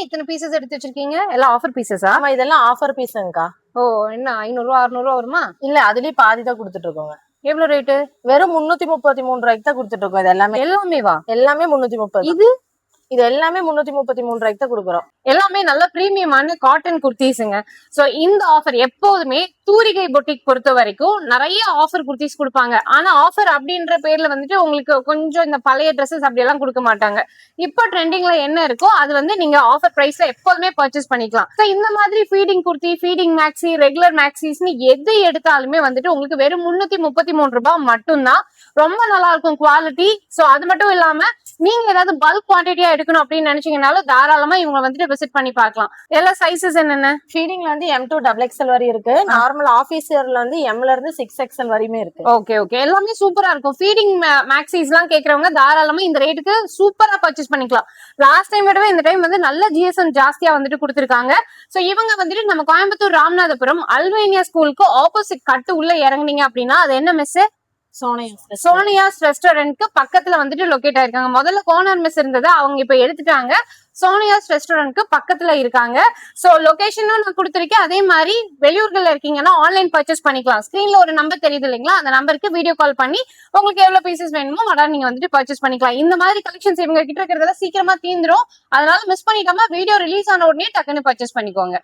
இத்தனை பீசஸ் எடுத்து வச்சிருக்கீங்க? எல்லாம் ஆஃபர் பீசஸா? ஆமா, இதெல்லாம் ஆஃபர் பீஸுங்கக்கா. ஓ, என்ன 500 ரூபா 600 ரூபா வருமா? இல்ல, அதுலயும் பாதி தான் கொடுத்துட்டு இருக்கோங்க. எவ்வளவு ரேட்டு? வெறும் 333 ரூபாய்க்கு தான் கொடுத்துட்டு இருக்கோம். இது எல்லாமே வா? எல்லாமே 330. இது எல்லாமே 333 ரூபாய்க்கு தான் கொடுக்குறோம். எல்லாமே நல்ல பிரீமியமான காட்டன் குர்த்திஸ்ங்க. சோ இந்த ஆஃபர் எப்போதுமே தூரிகை பொட்டிக் பொறுத்த வரைக்கும் நிறைய ஆஃபர் குர்த்திஸ் கொடுப்பாங்க. ஆனா ஆஃபர் அப்படின்ற பேர்ல வந்துட்டு உங்களுக்கு கொஞ்சம் இந்த பழைய ட்ரெஸ்ஸஸ் அப்படி எல்லாம் கொடுக்க மாட்டாங்க. இப்போ ட்ரெண்டிங்ல என்ன இருக்கோ அது நீங்க ஆஃபர் பிரைஸ்ல எப்போதுமே பர்ச்சேஸ் பண்ணிக்கலாம். சோ இந்த மாதிரி feeding kurti, feeding maxi, regular மேக்ஸிஸ்னு எது எடுத்தாலுமே வந்துட்டு உங்களுக்கு வெறும் 333 ரூபாய் மட்டும்தான். ரொம்ப நல்லா இருக்கும் குவாலிட்டி. சோ அது மட்டும் இல்லாம நீங்க ஏதாவது பல்க் குவான்டிட்டியா எடுக்கணும் அப்படின்னு நினைச்சீங்கன்னாலும் தாராளமா இவங்க வந்துட்டு விசிட் பண்ணி பார்க்கலாம். எல்லா சைஸஸ் என்னென்ன? ஃபீடிங்ல வந்து M2 XXL வரை இருக்கு. நார்மல் ஆபீசர்ல வந்து Mல இருந்து 6XL வரையுமே இருக்கு. ஓகே ஓகே, எல்லாமே சூப்பரா இருக்கும். ஃபீடிங் மேக்ஸிஸ் எல்லாம் கேக்குறவங்க தாராளமா இந்த ரேட்டுக்கு சூப்பரா பர்ச்சேஸ் பண்ணிக்கலாம். லாஸ்ட் டைம் விடவே இந்த டைம் வந்து நல்ல GSM ஜாஸ்தியா வந்துட்டு கொடுத்திருக்காங்க. சோ இவங்க வந்துட்டு நம்ம கோயம்புத்தூர் ராமநாதபுரம் அல்வேனியா ஸ்கூலுக்கு ஆப்போசிட் கட்டு உள்ள இறங்குனீங்க அப்படின்னா அது என்ன மெஸ்? சோனியாஸ் ரெஸ்டாரண்ட்க்கு பக்கத்துல வந்துட்டு லொகேட் ஆயிருக்காங்க. முதல்ல கோர்னர் மெஸ் இருந்தது, அவங்க இப்ப எடுத்துட்டாங்க. சோனியாஸ் ரெஸ்டாரண்ட்க்கு பக்கத்துல இருக்காங்க. சோ லொகேஷனும் நான் கொடுத்திருக்கேன். அதே மாதிரி வெளியூர்கள்ல இருக்கீங்கன்னா ஆன்லைன் பர்ச்சேஸ் பண்ணிக்கலாம். ஸ்கிரீன்ல ஒரு நம்பர் தெரியுது இல்லைங்களா, அந்த நம்பருக்கு வீடியோ கால் பண்ணி உங்களுக்கு எவ்வளவு பீசஸ் வேணுமோ உடனே நீங்க வந்துட்டு பர்ச்சேஸ் பண்ணிக்கலாம். இந்த மாதிரி கலெக்ஷன்ஸ் இவங்க கிட்ட இருக்கிறதெல்லாம் சீக்கிரமா தீந்துரும். அதனால மிஸ் பண்ணிக்காம வீடியோ ரிலீஸ் ஆன உடனே டக்குன்னு பர்ச்சேஸ் பண்ணிக்கோங்க.